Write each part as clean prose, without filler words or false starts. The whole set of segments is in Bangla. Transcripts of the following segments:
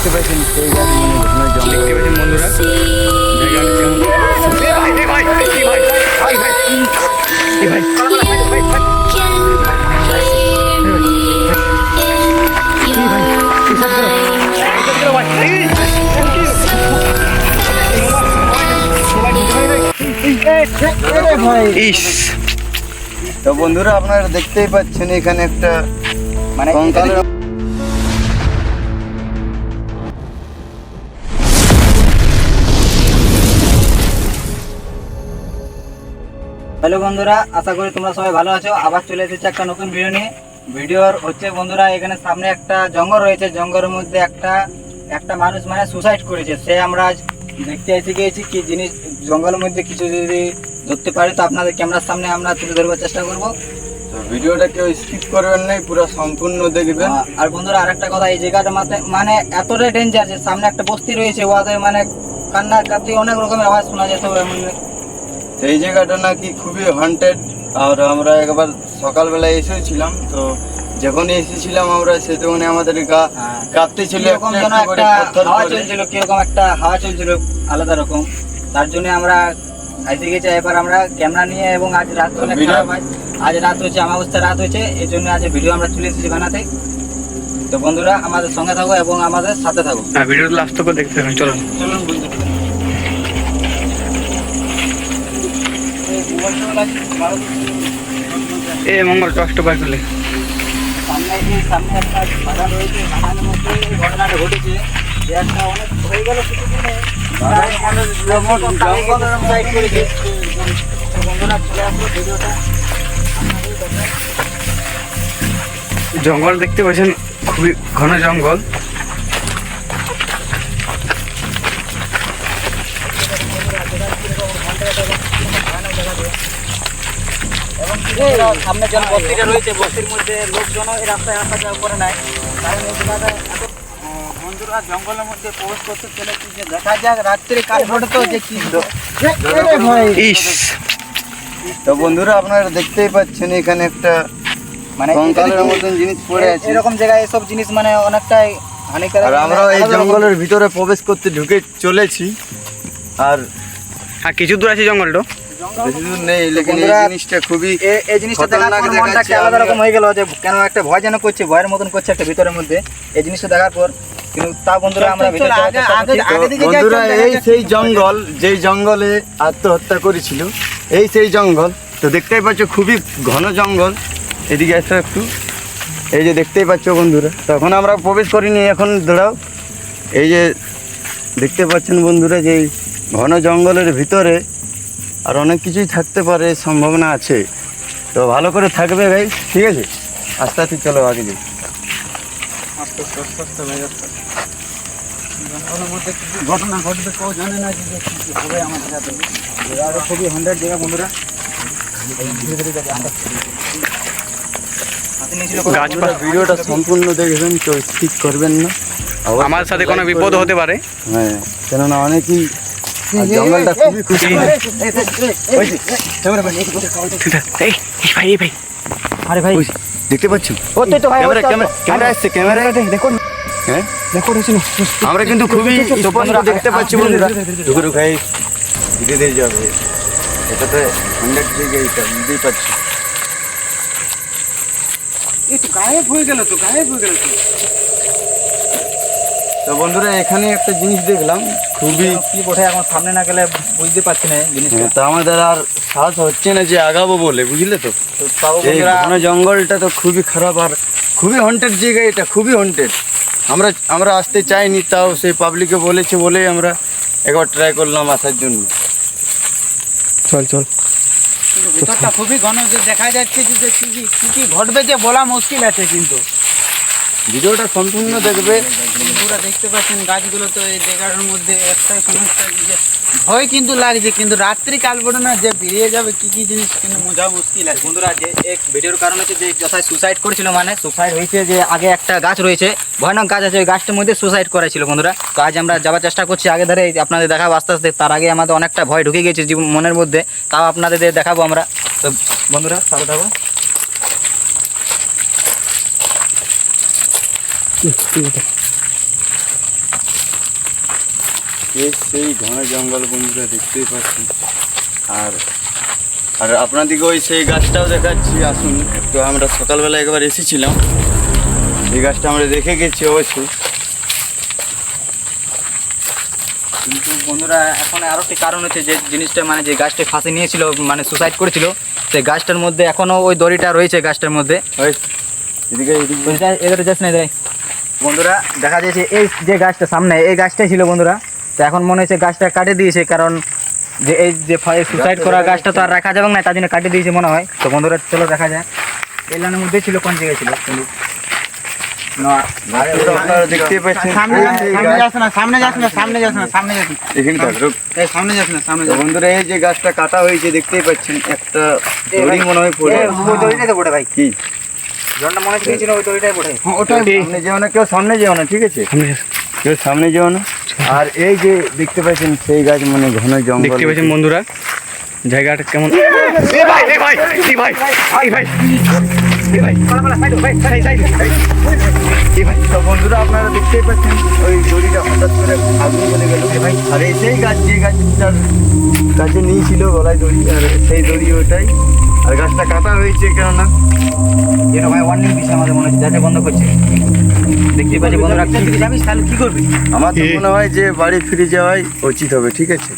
দেখতে পাচ্ছেন সেই গাছ দেখতে পাচ্ছেন বন্ধুরা জায়গাটা কেমন। ইস তো বন্ধুরা আপনারা দেখতেই পাচ্ছেন এখানে একটা মানে কঙ্কালের হ্যালো বন্ধুরা, আশা করি তোমরা সবাই ভালো আছো। আবার চলে এসেছে একটা নতুন ভিডিও নিয়ে। ভিডিওর হচ্ছে বন্ধুরা, এখানে সামনে একটা জঙ্গল রয়েছে। জঙ্গলের মধ্যে একটা মানুষ মানে সুসাইড করেছে। সে আমরা আজ দেখতে এসে গিয়েছি কি জিনিস জঙ্গলের মধ্যে কিছু যদি ধরতে পারি তো আপনাদের ক্যামেরার সামনে আমরা তুলে ধরবার চেষ্টা করব। তো ভিডিওটা কেউ স্কিপ করবেন না, পুরো সম্পূর্ণ দেখবেন। আর বন্ধুরা আরেকটা কথা, এই জায়গাটা মানে এতটাই ডেঞ্জার যে সামনে একটা বস্তি রয়েছে, ওদের মানে কান্না কাটি অনেক রকমের আওয়াজ শোনা যেত। এই জায়গাটা নাকি খুবই হন্টেড। আর আমরা একবার সকালবেলায় এসেছিলাম, তো যখন এসেছিলাম আমরা সেতক্ষণে আমাদের গা কাঁপতেছিল, কিরকম যেন একটা হাওয়া চলছিল, কিরকম একটা হাওয়া চলছিল আলাদা রকম। তার জন্য আমরা এসে গেছি। এবার আমরা ক্যামেরা নিয়ে, এবং আজ রাত অনেক খারাপ হয়, আজ রাত হয়েছে, অমাবস্যা রাত হয়েছে, এই জন্য আজ ভিডিও আমরা চলে এসেছি বানাতে। তো বন্ধুরা আমাদের সঙ্গে থাকো এবং আমাদের সাথে থাকো। ভিডিওটা লাস্ট করে দেখতে হবে। চলুন চলুন বন্ধু। এ মঙ্গল টস্ট পাই ফেলে সামনে একটা বাগান রয়েছে, বাগানের মধ্যে এই ঘটনাটা ঘটেছে। যে একটা অনেক হয়ে গেল কিছুদিনে সাইড করেছে। তো বন্ধুরা চলে আসলো ভিডিওটা। জঙ্গল দেখতে পাচ্ছেন, খুবই ঘন জঙ্গল। এবং সামনে যে বস্তিটা রয়েছে, বস্তির মধ্যে লোকজন এই রাস্তায় আসা যাওয়া করে নাই, কারণ এই জায়গাটা এত বন্ধুরা জঙ্গলের মধ্যে প্রবেশ করতে চলেছি। যে দেখা যাক রাত্রে কাল ভোর তো যে কি ইস তো বন্ধুরা আপনারা দেখতেই পাচ্ছেন এখানে একটা মানে কঙ্কালের মতন জিনিস পড়ে আছে। এরকম জায়গায় এসব জিনিস মানে অনেকটাই হানিকারক। আর আমরা এই জঙ্গলের ভিতরে প্রবেশ করতে ঢুকে চলেছি। আর কিছু দূর আছে জঙ্গলটা, বেশি দূর নেই, লেকিন এই বন্ধুরা, জিনিসটা খুবই এই জিনিসটা দেখার খতরনাক পর মনটা দেখাচ্ছে। একটা আলাদা রকম হয়ে গেল, যে কেন একটা ভয় যেন করছে, ভয়ের মতন করছে একটা ভিতরের মধ্যে এই জিনিসটা দেখার পর। কিন্তু তা বন্ধুরা আমরা ভিতরে যাওয়ার চেষ্টা করছি। তো বন্ধুরা এই সেই জঙ্গল, যেই জঙ্গলে আত্মহত্যা করেছিল, এই সেই জঙ্গল। তো দেখতেই পাচ্ছ খুবই ঘন জঙ্গল। এদিকে আসো একটু, এই যে দেখতেই পাচ্ছ বন্ধুরা। তখন আমরা প্রবেশ করিনি, এখন দাঁড়াও। এই যে দেখতে পাচ্ছেন বন্ধুরা, যে এই ঘন জঙ্গলের ভিতরে আর অনেক কিছুই থাকতে পারে, সম্ভাবনা আছে। তো ভালো করে থাকবে ভাই, ঠিক আছে? আস্তে আস্তে চলো আগে যাই। জঙ্গলের মধ্যে কিছু ঘটনা ঘটবে, কেউ জানে না যে কি হবে আমাদের সাথে। জায়গাটা খুবই 100 জায়গা বন্ধুরা। ধীরে ধীরে যাবে আমরা। গাছপালা ভিডিওটা সম্পূর্ণ দেখবেন, কেউ ঠিক করবেন না। আমার সাথে কোনো বিপদ হতে পারে। হ্যাঁ, কেননা অনেকেই আর জঙ্গলটা খুবই খুশি। এই ভাই আরে ভাই দেখতে পাচ্ছেন? ওই তো ভাই, ক্যামেরা আসছে, ক্যামেরা দেখুন হ্যাঁ। রেকর্ড হচ্ছে না। আমরা কিন্তু খুবই স্পষ্ট দেখতে পাচ্ছি বন্ধুরা। ঢুকে ঢুকাই ধীরে ধীরে যাবে, এটাতে 100 জায়গায় এটা বুঝতেই পাচ্ছি। এই তো গায়েব হয়ে গেল, তো গায়েব হয়ে গেল। তো বন্ধুরা এখানে একটা জিনিস দেখলাম, খুবই কি বটে এখন সামনে না গেলে বুঝতে পারছি না জিনিসটা। তা আমাদের আর সাহস হচ্ছে না যে আগাবো বলে, বুঝলে তো। তো তাও এই বন্ধুরা ঘন জঙ্গলটা তো খুবই খারাপ আর খুবই হন্টেড জায়গা, এটা খুবই হন্টেড। আমরা আসতে চাইনি, তাও সেই পাবলিকে বলেছে বলেই আমরা একবার ট্রাই করলাম আসার জন্য। চল চল। ভিতরটা খুবই ঘন, যে দেখা যাচ্ছে যে কি ঘটবে যে বলা মুশকিল আছে। কিন্তু ভিডিওটা সম্পূর্ণ দেখবে। পুরো দেখতে পাচ্ছেন গাছগুলো, তো এই জায়গাটার মধ্যে একটাই সমস্যা যে ভয় কিন্তু লাগছে, কিন্তু রাত্রি কাল বড় না যে বেরিয়ে যাবে কি জিনিস কিন্তু বোঝা মুশকিল আছে বন্ধুরা। যে এক ভিডিওর কারণ হচ্ছে যে যথায় সুসাইড করেছিল, মানে সুসাইড হয়েছে, যে আগে একটা গাছ রয়েছে, ভয়ানক গাছ আছে, ওই গাছটার মধ্যে সুসাইড করেছিল বন্ধুরা। তো আজ আমরা যাওয়ার চেষ্টা করছি আগে ধরে, আপনাদের দেখাবো আস্তে আস্তে। তার আগে আমাদের অনেকটা ভয় ঢুকে গেছে জীবন মনের মধ্যে, তাও আপনাদের দেখাবো আমরা। তো বন্ধুরা সাথে থাকো। সেই ঘন জঙ্গল বন্ধুরা দেখতেই পাচ্ছেন। আর আর আপনাদেরকে ওই সেই গাছটাও দেখাচ্ছি, আসুন। তো আমরা সকালবেলা একবার এসেছিলাম, এই গাছটা আমরা দেখে গেছি অবশ্যই। কিন্তু বন্ধুরা এখন আরো একটি কারণ হচ্ছে যে জিনিসটা মানে যে গাছটা ফাঁসি নিয়েছিল মানে সুসাইড করেছিল, সেই গাছটার মধ্যে এখনো ওই দড়িটা রয়েছে গাছটার মধ্যে। ওই এদিকে এদিকে এদের যাস না বন্ধুরা, দেখা যাচ্ছে এই যে গাছটা সামনে এই গাছটাই ছিল বন্ধুরা। তো এখন মনে হচ্ছে গাছটা কাটে দিয়েছে, কারণ যে এই যে সুসাইড করা গাছটা তো আর রাখা যাবে না, তার জন্য কাটে দিয়েছে মনে হয়। তো বন্ধুরা চলো দেখা যায় এই লাইনের মধ্যে ছিল, কোন জায়গায় ছিল কিন্তু আপনারা দেখতেই পাচ্ছেন। তো বন্ধুরা এই যে গাছটা কাটা হয়েছে দেখতেই পাচ্ছেন, একটা দড়ি মনে হয় পড়ে ভাই কি জলটা মনে হচ্ছে ওই দড়িটাই পড়ে। সামনে যেও না, কেউ সামনে যেও না, ঠিক আছে কেউ সামনে যেও না। আর এই যে দেখতে পাচ্ছেন সেই গাছ মানে ঘন জঙ্গল দেখতে পাচ্ছেন বন্ধুরা জায়গাটা কেমন। তো বন্ধুরা আপনারা দেখতেই পাচ্ছেন ওই দড়িটা হঠাৎ করে আগুন জ্বলে গেল ভাই। আর এই সেই গাছ যে গাছটার কাছে নিয়েছিল গলায় দড়ি, আর সেই দড়ি ওটাই। আর গাছটা কাটা হয়েছে কেননা যেন ভাই ওয়ার্নিং দিচ্ছে আমাদের মনে হচ্ছে, যাতে বন্ধ করছে। দেখতে পাচ্ছি বন্ধুরা, যাবিস তাহলে কি করবি? আমার তো মনে হয় যে বাড়ি ফিরে যাওয়াই উচিত হবে, ঠিক আছে।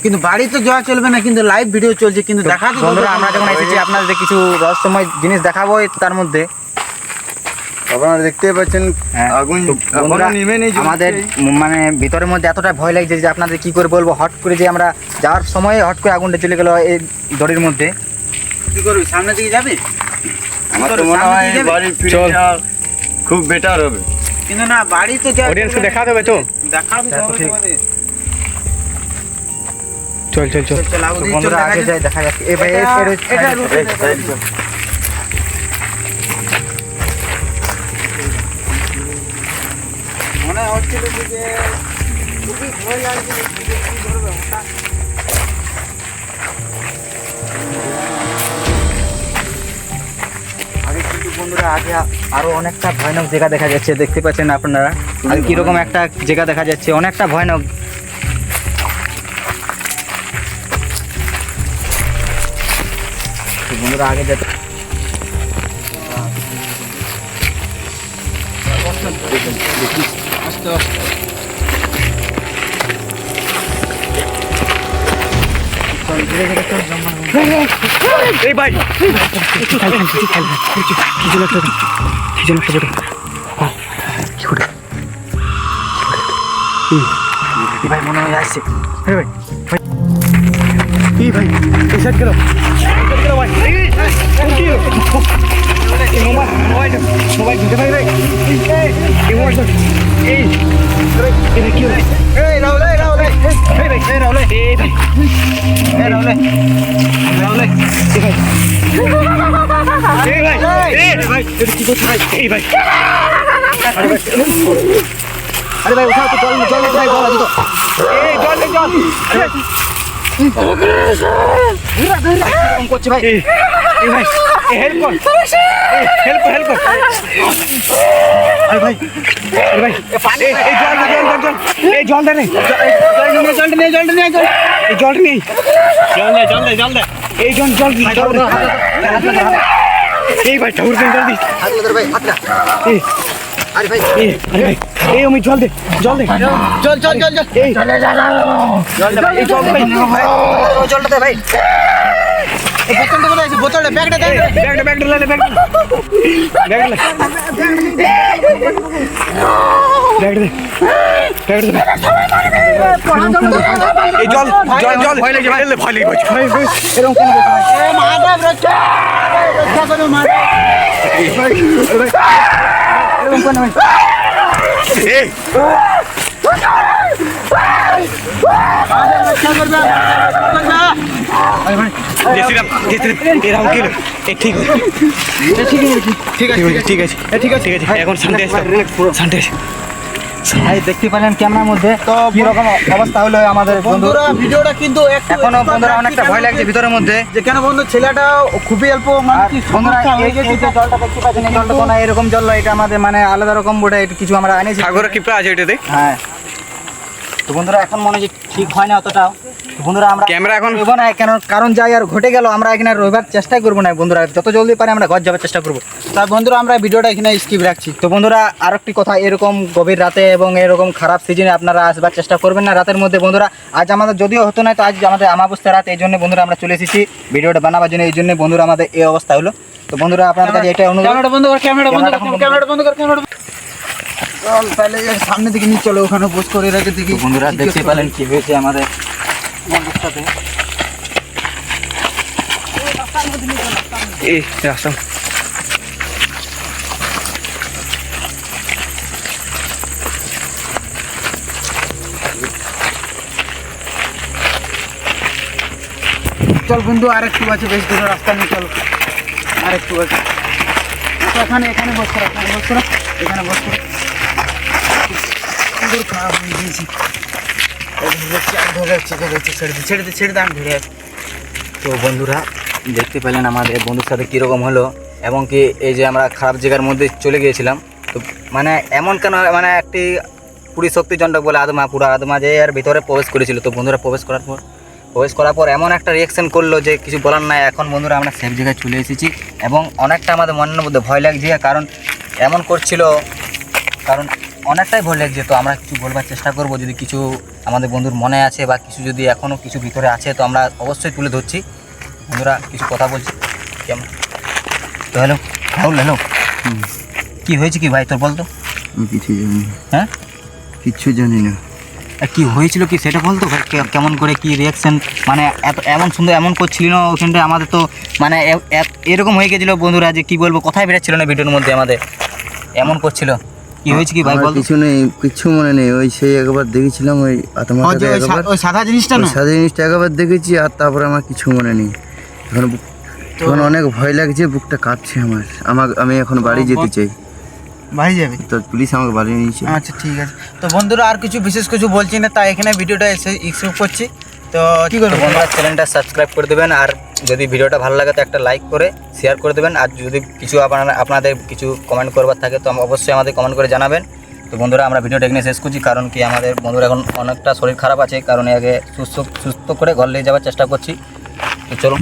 কিন্তু বাড়ি তো যাওয়া চলবে না, কিন্তু লাইভ ভিডিও চলছে, কিন্তু দেখা বন্ধুরা আমরা যখন এসেছি আপনাদের কিছু রহস্যময় জিনিস দেখাবো তার মধ্যে। আপনারা দেখতেই পাচ্ছেন আগুন এখনো নিভে নেই। আমাদের মানে ভিতরের মধ্যে এতটা ভয় লাগছে যে আপনাদের কি করে বলবো। হট করে যে আমরা যাওয়ার সময় হট করে আগুনটা চলে গেল এই দড়ির মধ্যে। কি করবি, সামনের দিকে যাবি? আমার তো মনে হয় বাড়ি ফিরে যাওয়া খুব বেটার হবে। কিন্তু না, বাড়ি তো অডিয়েন্সকে দেখা দেবে তো, দেখা হবে। চল চল চল বন্ধুরা আগে যাই, দেখা যাচ্ছে এই ভাই এটা মনে হচ্ছিল যে খুবই ভয় লাগছে কি করবে হঠাৎ। আগে কিন্তু বন্ধুরা আগে আরো অনেকটা ভয়ানক জায়গা দেখা যাচ্ছে, দেখতে পাচ্ছেন আপনারা। আর কিরকম একটা জায়গা দেখা যাচ্ছে, অনেকটা ভয়ানক। বন্ধুরা আগে যেতে আস্তে আস্তে ধীরে ধীরে চল জঙ্গল। এই ভাই ভাই মনে হয় আসছে ভাই এই ভাই এই সাইড গেল ভাই। মোবাইল ঢুকে ভাই ভাই এই মোবাইল এই ভাই কি হলো? এই রাহুল এই রাহুল এই ভাই এই রাহুল এই ভাই এই রাহুল রাহুল এই ভাই এই ভাই এই ভাই তুই কি করছিস ভাই? এই ভাই আরে ভাই উঠাও তো, জল জল ভাই জল দিতো। এই জল দে জল। এরকম করছে ভাই। এই ভাই হেল্প কর, হেল্প হেল্প কর। আরে ভাই আরে ভাই এই জল দে জল জল এই জল দে রে, জলটা নিয়ে এই জলটা নেই, জল দে এই জল জল এই ভাই ঠাকুর জল দি। হাতলা ধর ভাই হাতলা। এই আরে ভাই আরে ভাই এই আমি জল দে চল চল চল চল এই চলে যা জলটা এই জল ভাই জলটা দে ভাই। এই বোতলটা কোথায় আছে? বোতলটা ব্যাগটা দে। ব্যাগটা লে ব্যাগটা লে এই জল জল জল ভয় লাগে ভাই এরকম কেন করছিস? এ মাধব রক্ষা করো মাধব। এরকম কেন ভাই? এই রক্ষা করবে জেসিরাম এরাম কি এই ঠিক ঠিক আছে ঠিক আছে ঠিক আছে ঠিক আছে এখন শান্তি শান্তি ভাই দেখতে পেলেন ক্যামেরার মধ্যে তো কি রকম অবস্থা হলো আমাদের বন্ধুরা। ভিডিওটা কিন্তু এখনো বন্ধুরা অনেকটা ভয় লাগছে ভিতরের মধ্যে, যে কেন বন্ধু ছেলেটা খুবই অল্প সমস্যা হয়ে গেছে। জলটা দেখতে পাচ্ছেন, এই জলটা তো না এরকম জল, এটা আমাদের মানে আলাদা রকম বোটে কিছু আমরা এনেছি। সাগরের কৃপা আছে এটাতে। হ্যাঁ তো বন্ধুরা এখন মনে হয় যে ঠিক হয় না অতটাও। তো বন্ধুরা আমরা ক্যামেরা এখন রইব না, কারণ যাই আর ঘটে গেল, আমরা এখানে রইবার চেষ্টাই করবো না বন্ধুরা, যত জলদি পারে আমরা ঘর যাওয়ার চেষ্টা করবো। তাই বন্ধুরা আমরা ভিডিওটা এখানে স্কিপ রাখছি। তো বন্ধুরা আর একটি কথা, এরকম গভীর রাতে এবং এরকম খারাপ সিজনে আপনারা আসবার চেষ্টা করবেন না রাতের মধ্যে বন্ধুরা। আজ আমাদের যদিও হতো না, তো আজ আমাদের আমাবস্যা রাত, এই জন্য বন্ধুরা আমরা চলে এসেছি ভিডিওটা বানাবার জন্য, এই জন্য বন্ধুরা আমাদের এই অবস্থা হলো। তো বন্ধুরা আপনার কাছে এটা অনুরোধ, ক্যামেরাটা বন্ধ কর, ক্যামেরাটা বন্ধ কর। চল তাহলে এর সামনে দিকে নিয়ে চলো, ওখানে পোস্ট করে রেখে দেখি। বন্ধুরা দেখতে পেলেন কি হয়েছে আমাদের অবস্থাতে। এই রাস্তা চল বন্ধু, আর একটু আছে, বেশ দূরে রাস্তা নিয়ে চল, আর একটু আছে। আচ্ছা, এখানে বস করো, এখানে বস করো। সুন্দর খারাপ হয়ে গিয়েছি, ছেড়ে দে, আমি ধরে আছি। তো বন্ধুরা দেখতে পেলেন আমাদের বন্ধুর সাথে কীরকম হলো, এবং কি এই যে আমরা খারাপ জায়গার মধ্যে চলে গিয়েছিলাম। তো মানে এমন কেন, মানে একটি পুরী শক্তিজনক বলে আদমা, পুরো আদমা যে এর ভিতরে প্রবেশ করেছিল। তো বন্ধুরা প্রবেশ করার পর এমন একটা রিয়াকশান করলো যে কিছু বলার নাই। এখন বন্ধুরা আমরা সেফ জায়গায় চলে এসেছি, এবং অনেকটা আমাদের মনের মধ্যে ভয় লাগছে, কারণ এমন করছিল, কারণ অনেকটাই ভয় লাগছে। তো আমরা কিছু বলবার চেষ্টা করব, যদি কিছু আমাদের বন্ধুর মনে আছে বা কিছু যদি এখনও কিছু ভিতরে আছে, তো আমরা অবশ্যই তুলে ধরছি। বন্ধুরা কিছু কথা বলছি কেমন। তো হ্যালো রাহুল, কী হয়েছে কি ভাই তোর বলতো? কিছু জানি না। হ্যাঁ কিচ্ছু জানি না। কি হয়েছিল কি সেটা বলতো ভাই, কেমন করে কি রিয়াকশান, মানে এমন সুন্দর এমন করছিল না ওখানটা, আমাদের তো মানে এরকম হয়ে গেছিলো বন্ধুরা যে কি বলবো, কথাই বেরোচ্ছিল না ভিডিওর মধ্যে, আমাদের এমন করছিল। কি হয়েছে কি ভাই আমার বলতো? কিছু নেই, কিচ্ছু মনে নেই। ওই সেই একবার দেখেছিলাম, ওই আত্মাটাকে একবার, ওই সাদা জিনিসটা না, ওই সাদা জিনিসটা একবার দেখেছি, আর তারপরে আমার কিছু মনে নেই। এখন অনেক ভয় লাগছে, বুকটা কাঁপছে আমি এখন বাড়ি যেতে চাই। বাড়ি যাবে? তো পুলিশ আমাকে বাড়ি নিয়েছে। আচ্ছা ঠিক আছে। তো বন্ধুরা আর কিছু বিশেষ কিছু বলছি না, তাই এখানে ভিডিওটা এসে স্কিপ করছি। তো কী করবো বন্ধুরা, চ্যানেলটা সাবস্ক্রাইব করে দেবেন, আর যদি ভিডিওটা ভালো লাগে তো একটা লাইক করে শেয়ার করে দেবেন, আর যদি কিছু আপনাদের কিছু কমেন্ট করবার থাকে তো অবশ্যই আমাদের কমেন্ট করে জানাবেন। তো বন্ধুরা আমরা ভিডিওটা এখানে শেষ করছি, কারণ কি আমাদের বন্ধুরা এখন অনেকটা শরীর খারাপ আছে, কারণ আগে সুস্থ করে ঘর নিয়ে যাওয়ার চেষ্টা করছি। তো চলুন।